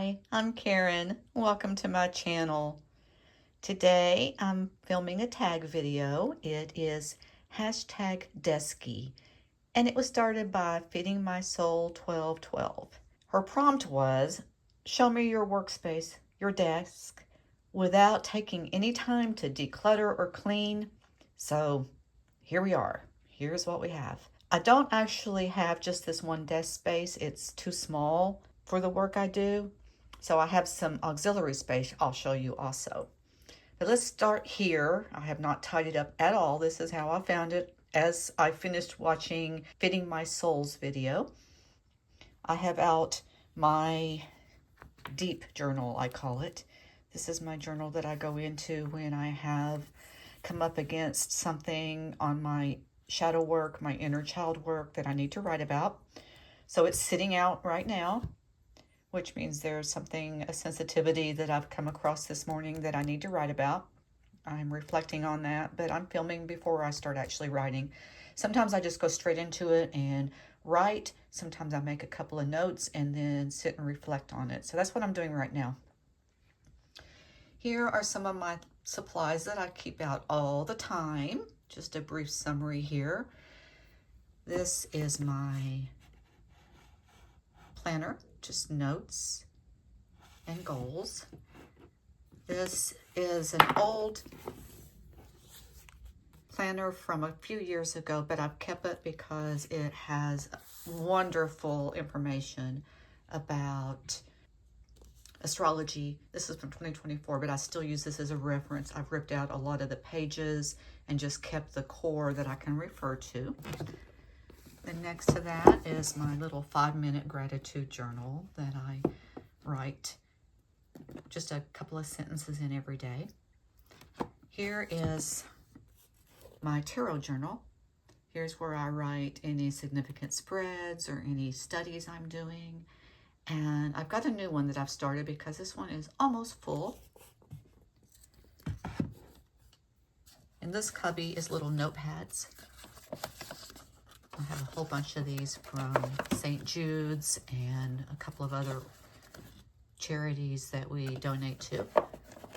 Hi, I'm Karen. Welcome to my channel. Today I'm filming a tag video. It is hashtag Desky, and it was started by Feeding My Soul 1212. Her prompt was, show me your workspace, your desk, without taking any time to declutter or clean. So here we are. Here's what we have. I don't actually have just this one desk space. It's too small for the work I do. So I have some auxiliary space I'll show you also. But let's start here. I have not tidied up at all. This is how I found it as I finished watching Fitting My Soul's video. I have out my deep journal, I call it. This is my journal that I go into when I have come up against something on my shadow work, my inner child work that I need to write about. So it's sitting out right now, which means there's something, a sensitivity that I've come across this morning that I need to write about. I'm reflecting on that, but I'm filming before I start actually writing. Sometimes I just go straight into it and write. Sometimes I make a couple of notes and then sit and reflect on it. So that's what I'm doing right now. Here are some of my supplies that I keep out all the time. Just a brief summary here. This is my planner, just notes and goals. This is an old planner from a few years ago, but I've kept it because it has wonderful information about astrology. This is from 2024, but I still use this as a reference. I've ripped out a lot of the pages and just kept the core that I can refer to. Then next to that is my little 5-minute gratitude journal that I write just a couple of sentences in every day. Here is my tarot journal. Here's where I write any significant spreads or any studies I'm doing. And I've got a new one that I've started because this one is almost full. And this cubby is little notepads. I have a whole bunch of these from St. Jude's and a couple of other charities that we donate to.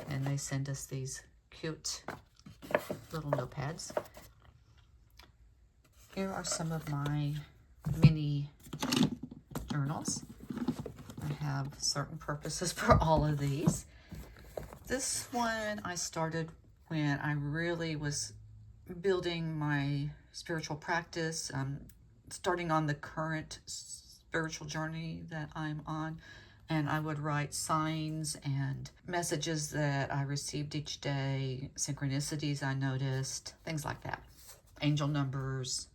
And they send us these cute little notepads. Here are some of my mini journals. I have certain purposes for all of these. This one I started when I really was building my spiritual practice, starting on the current spiritual journey that I'm on, and I would write signs and messages that I received each day, synchronicities I noticed, things like that. Angel numbers,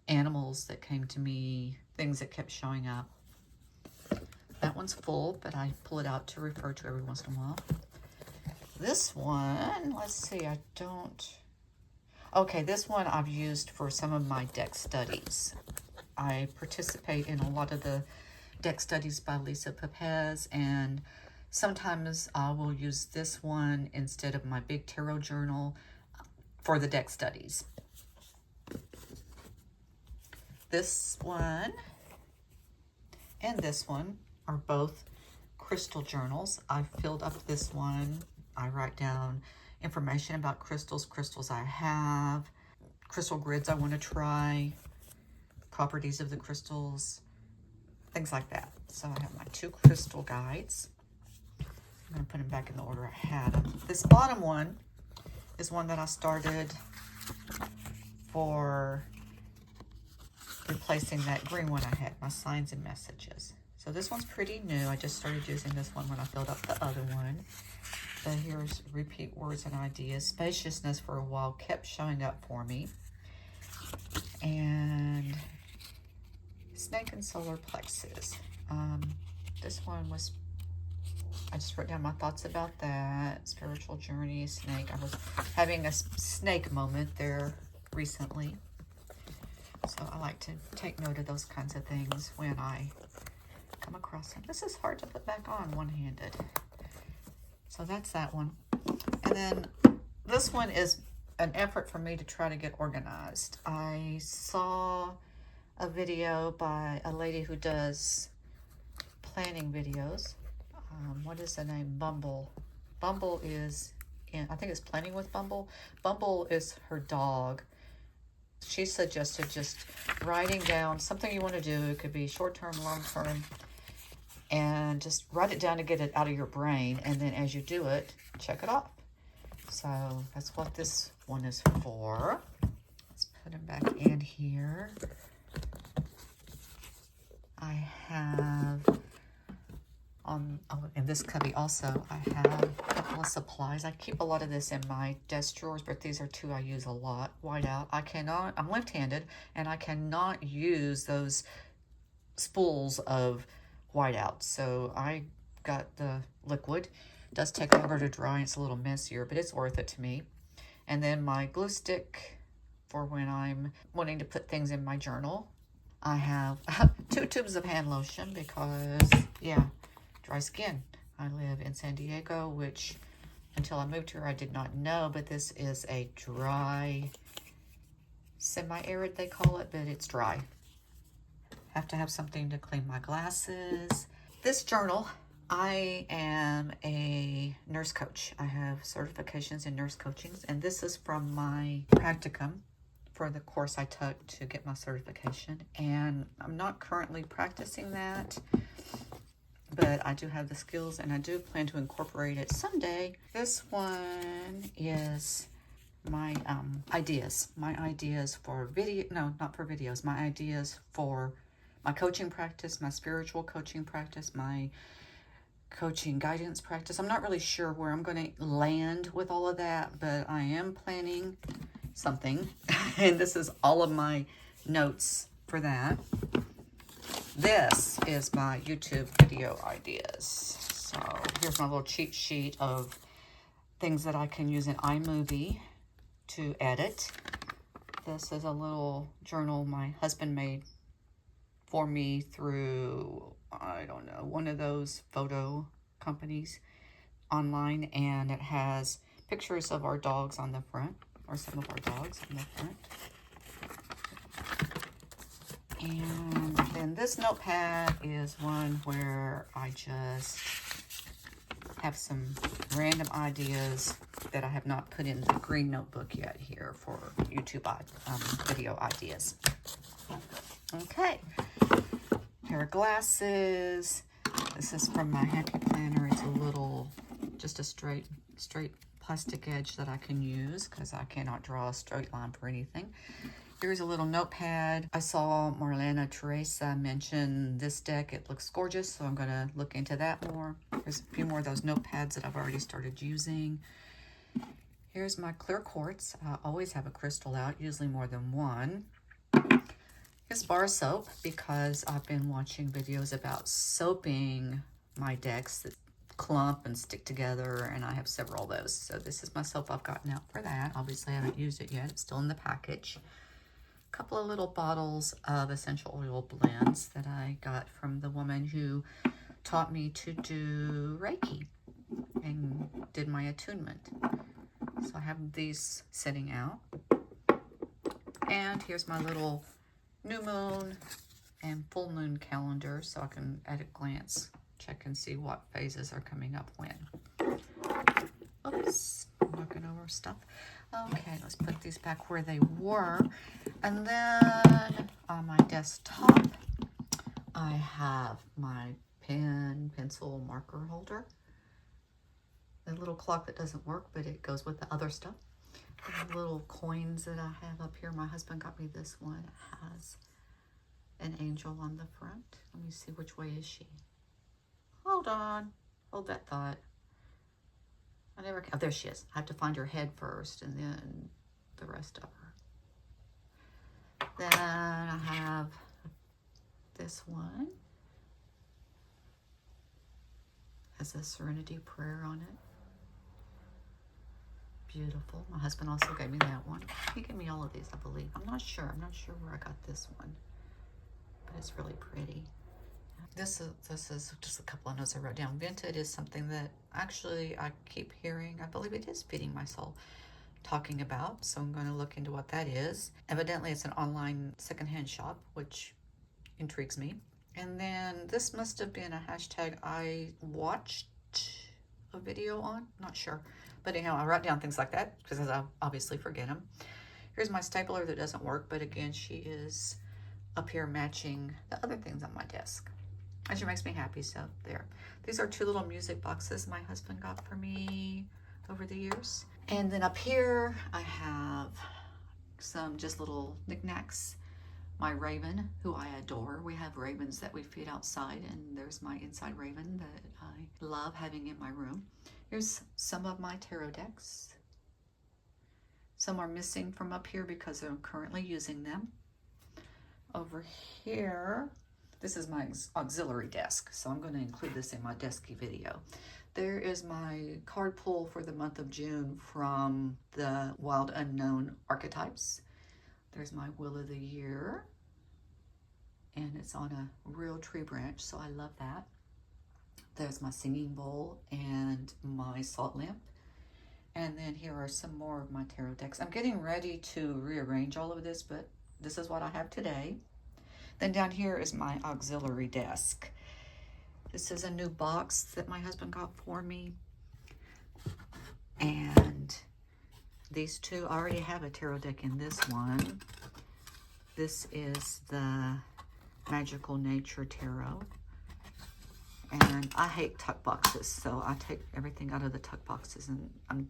animals that came to me, things that kept showing up. That one's full, but I pull it out to refer to every once in a while. This one, let's see, okay, this one I've used for some of my deck studies. I participate in a lot of the deck studies by Lisa Pepez, and sometimes I will use this one instead of my big tarot journal for the deck studies. This one and this one are both crystal journals. I've filled up this one. I write down information about crystals I have, crystal grids I want to try, properties of the crystals, things like that. So I have my 2 crystal guides. I'm going to put them back in the order I had them. This bottom one is one that I started for replacing that green one I had, my signs and messages. So this one's pretty new. I just started using this one when I filled up the other one. So here's repeat words and ideas. Spaciousness for a while kept showing up for me. And snake and solar plexus. This one was, I just wrote down my thoughts about that. Spiritual journey, snake. I was having a snake moment there recently. So I like to take note of those kinds of things when I come across them. This is hard to put back on one-handed. So that's that one. And then this one is an effort for me to try to get organized. I saw a video by a lady who does planning videos. what is the name? Bumble. Bumble is in, I think it's Planning with Bumble. Bumble is her dog. She suggested just writing down something you want to do. It could be short-term, long-term, and just write it down to get it out of your brain. And then as you do it, check it off. So that's what this one is for. Let's put them back in here. I have in this cubby also, I have a couple of supplies. I keep a lot of this in my desk drawers, but these are two I use a lot. Whiteout. I'm left-handed, and I cannot use those spools of whiteout. So I got the liquid. It does take longer to dry. It's a little messier, but it's worth it to me. And then my glue stick for when I'm wanting to put things in my journal. I have 2 tubes of hand lotion because, yeah, dry skin. I live in San Diego, which until I moved here I did not know, but this is a dry, semi-arid they call it, but it's dry. Have to have something to clean my glasses. This journal, I am a nurse coach. I have certifications in nurse coachings, and this is from my practicum for the course I took to get my certification. And I'm not currently practicing that, but I do have the skills, and I do plan to incorporate it someday. This one is my ideas. My ideas for video, no, not for videos. My ideas for my coaching practice, my spiritual coaching practice, my coaching guidance practice. I'm not really sure where I'm going to land with all of that, but I am planning something. And this is all of my notes for that. This is my YouTube video ideas. So here's my little cheat sheet of things that I can use in iMovie to edit. This is a little journal my husband made for me through, I don't know, one of those photo companies online, and it has pictures of our dogs on the front, or some of our dogs on the front. And then this notepad is one where I just have some random ideas that I have not put in the green notebook yet here for YouTube video ideas. Okay, pair of glasses. This is from my Happy Planner. It's a little, just a straight plastic edge that I can use because I cannot draw a straight line for anything. Here's a little notepad. I saw Marlena Teresa mention this deck. It looks gorgeous, so I'm going to look into that more. There's a few more of those notepads that I've already started using. Here's my clear quartz. I always have a crystal out, usually more than one. Here's bar soap because I've been watching videos about soaping my decks that clump and stick together, and I have several of those. So this is my soap I've gotten out for that. Obviously, I haven't used it yet. It's still in the package. A couple of little bottles of essential oil blends that I got from the woman who taught me to do Reiki and did my attunement. So I have these sitting out. And here's my little new moon and full moon calendar, so I can at a glance check and see what phases are coming up when. Oops, I'm knocking over stuff. Okay, let's put these back where they were. And then on my desktop, I have my pen, pencil, marker holder. The little clock that doesn't work, but it goes with the other stuff. The little coins that I have up here. My husband got me this one. It has an angel on the front. Let me see, which way is she? Hold on. Hold that thought. Oh, there she is. I have to find her head first and then the rest of her. Then I have this one. Has a serenity prayer on it. Beautiful. My husband also gave me that one. He gave me all of these, I believe. I'm not sure where I got this one, but it's really pretty. This is just a couple of notes I wrote down. Vented is something that actually I keep hearing. I believe it is Feeding My Soul talking about, so I'm going to look into what that is. Evidently, it's an online secondhand shop, which intrigues me. And then this must have been a hashtag I watched a video on, not sure. But anyhow, I write down things like that because I obviously forget them. Here's my stapler that doesn't work, but again, she is up here matching the other things on my desk. And she makes me happy, so there. These are 2 little music boxes my husband got for me over the years. And then up here, I have some just little knickknacks. My raven, who I adore. We have ravens that we feed outside, and there's my inside raven that I love having in my room. Here's some of my tarot decks. Some are missing from up here because I'm currently using them. Over here, this is my auxiliary desk, so I'm going to include this in my desky video. There is my card pull for the month of June from the Wild Unknown Archetypes. There's my Wheel of the Year, and it's on a real tree branch, so I love that. There's my singing bowl and my salt lamp. And then here are some more of my tarot decks. I'm getting ready to rearrange all of this, but this is what I have today. Then down here is my auxiliary desk. This is a new box that my husband got for me. And these 2, I already have a tarot deck in this one. This is the Magical Nature Tarot. And I hate tuck boxes, so I take everything out of the tuck boxes and I'm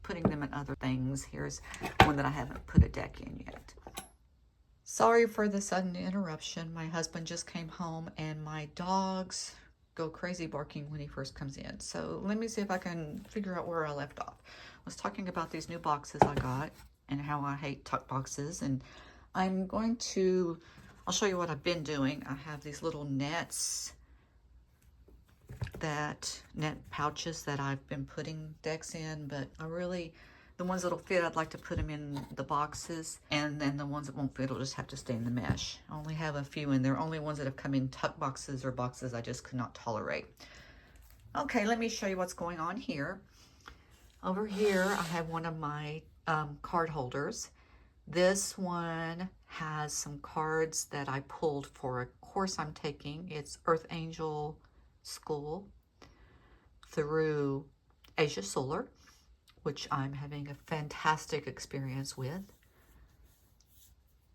putting them in other things. Here's one that I haven't put a deck in yet. Sorry for the sudden interruption. My husband just came home and my dogs go crazy barking when he first comes in. So let me see if I can figure out where I left off. I was talking about these new boxes I got and how I hate tuck boxes. And I'll show you what I've been doing. I have these little net pouches that I've been putting decks in, but the ones that'll fit, I'd like to put them in the boxes, and then the ones that won't fit will just have to stay in the mesh. I only have a few in there, only ones that have come in tuck boxes or boxes I just could not tolerate. Okay, let me show you what's going on here. Over here, I have one of my card holders. This one has some cards that I pulled for a course I'm taking. It's Earth Angel School through Asia Solar, which I'm having a fantastic experience with.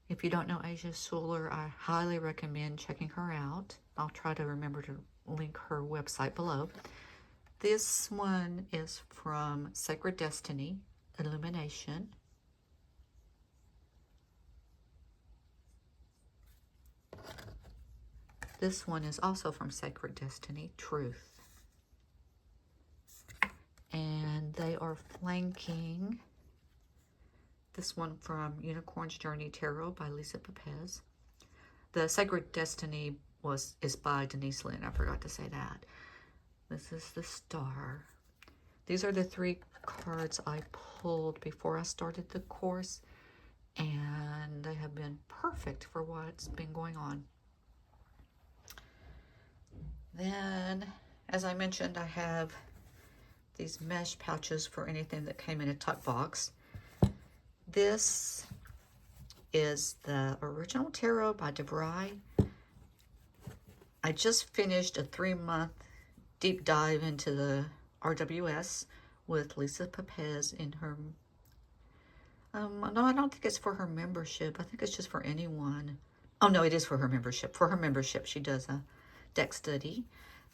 If you don't know Asia Solar, I highly recommend checking her out. I'll try to remember to link her website below. This one is from Sacred Destiny, Illumination. This one is also from Sacred Destiny, Truth. And they are flanking this one from Unicorn's Journey Tarot by Lisa Pepez. The Sacred Destiny is by Denise Lynn. I forgot to say that. This is the Star. These are the 3 cards I pulled before I started the course, and they have been perfect for what's been going on. Then, as I mentioned, I have these mesh pouches for anything that came in a tuck box. This is the original tarot by DeVry. I just finished a 3-month deep dive into the RWS with Lisa Pepez in her, no, I don't think it's for her membership. I think it's just for anyone. Oh no, it is for her membership. For her membership, she does a deck study,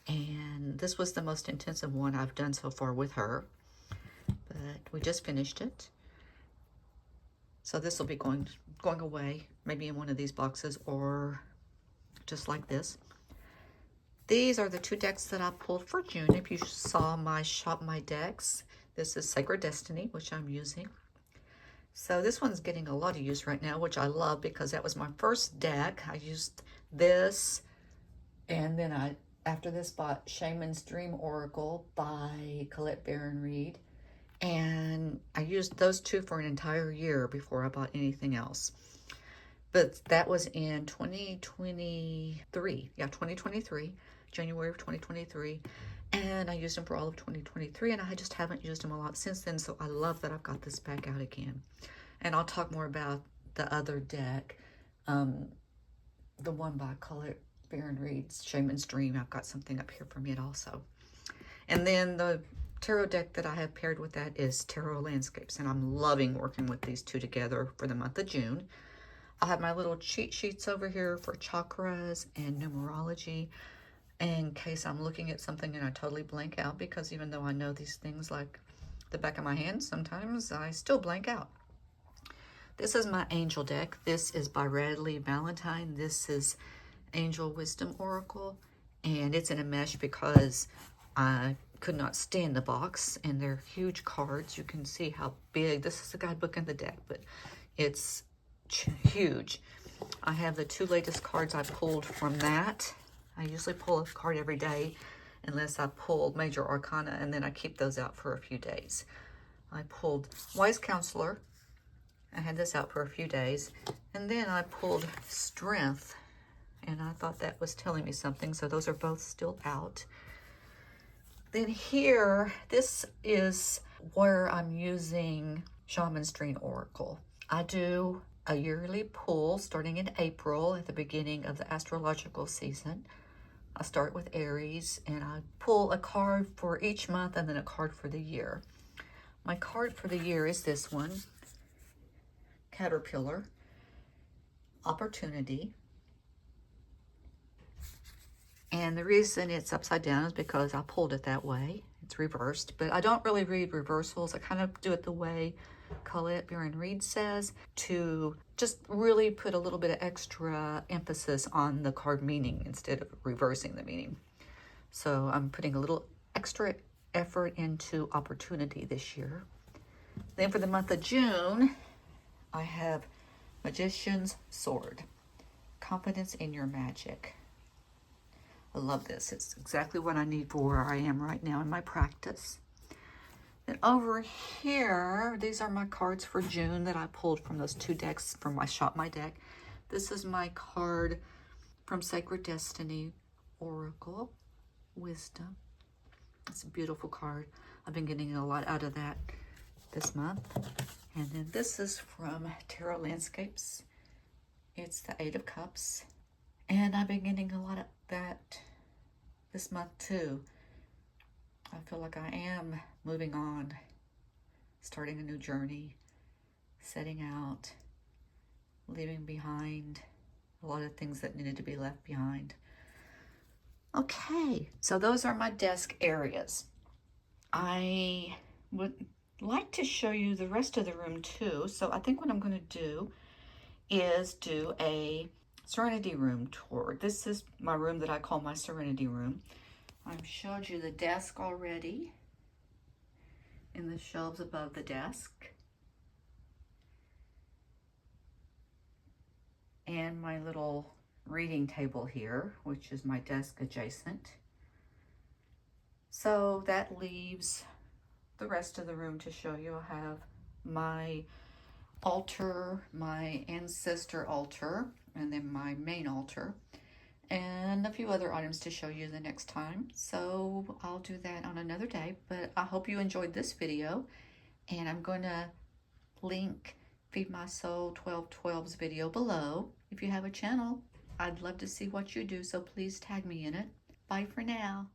and this was the most intensive one I've done so far with her, but we just finished it. So this will be going away, maybe in one of these boxes or just like this. These are the 2 decks that I pulled for June. If you saw my Shop My Decks, this is Sacred Destiny, which I'm using. So this one's getting a lot of use right now, which I love because that was my first deck. I used this, and then I, after this, bought Shaman's Dream Oracle by Colette Baron Reed. And I used those 2 for an entire year before I bought anything else. But that was in 2023. Yeah, 2023, January of 2023. And I used them for all of 2023, and I just haven't used them a lot since then, so I love that I've got this back out again. And I'll talk more about the other deck, the one by Colette Baron Reed's Shaman's Dream. I've got something up here from it also. And then the tarot deck that I have paired with that is Tarot Landscapes, and I'm loving working with these two together for the month of June. I have my little cheat sheets over here for chakras and numerology in case I'm looking at something and I totally blank out, because even though I know these things like the back of my hand, sometimes I still blank out. This is my angel deck. This is by Radley Valentine. This is Angel Wisdom Oracle, and it's in a mesh because I could not stand the box, and they're huge cards. You can see how big. This is the guidebook in the deck, but it's huge. I have the two latest cards I pulled from that. I usually pull a card every day unless I pull Major Arcana, and then I keep those out for a few days. I pulled Wise Counselor. I had this out for a few days, and then I pulled Strength, and I thought that was telling me something, so those are both still out. Then here, this is where I'm using Shaman's Dream Oracle. I do a yearly pull starting in April at the beginning of the astrological season. I start with Aries, and I pull a card for each month and then a card for the year. My card for the year is this one, Caterpillar, Opportunity. And the reason it's upside down is because I pulled it that way. It's reversed, but I don't really read reversals. I kind of do it the way Colette Baron Reed says, to just really put a little bit of extra emphasis on the card meaning instead of reversing the meaning. So I'm putting a little extra effort into Opportunity this year. Then for the month of June, I have Magician's Sword, Confidence in Your Magic. I love this. It's exactly what I need for where I am right now in my practice. Then over here, these are my cards for June that I pulled from those two decks from my Shop My deck. This is my card from Sacred Destiny Oracle, Wisdom. It's a beautiful card. I've been getting a lot out of that this month. And then this is from Tarot Landscapes. It's the Eight of Cups. And I've been getting a lot of that this month too. I feel like I am moving on, starting a new journey, setting out, leaving behind a lot of things that needed to be left behind. Okay, so those are my desk areas. I would like to show you the rest of the room too. So I think what I'm going to do is do a Serenity Room tour. This is my room that I call my Serenity Room. I've showed you the desk already and the shelves above the desk. And my little reading table here, which is my desk adjacent. So that leaves the rest of the room to show you. I have my altar, my ancestor altar, and then my main altar, and a few other items to show you the next time. So I'll do that on another day, but I hope you enjoyed this video, and I'm going to link Feed My Soul 1212's video below. If you have a channel, I'd love to see what you do, so please tag me in it. Bye for now.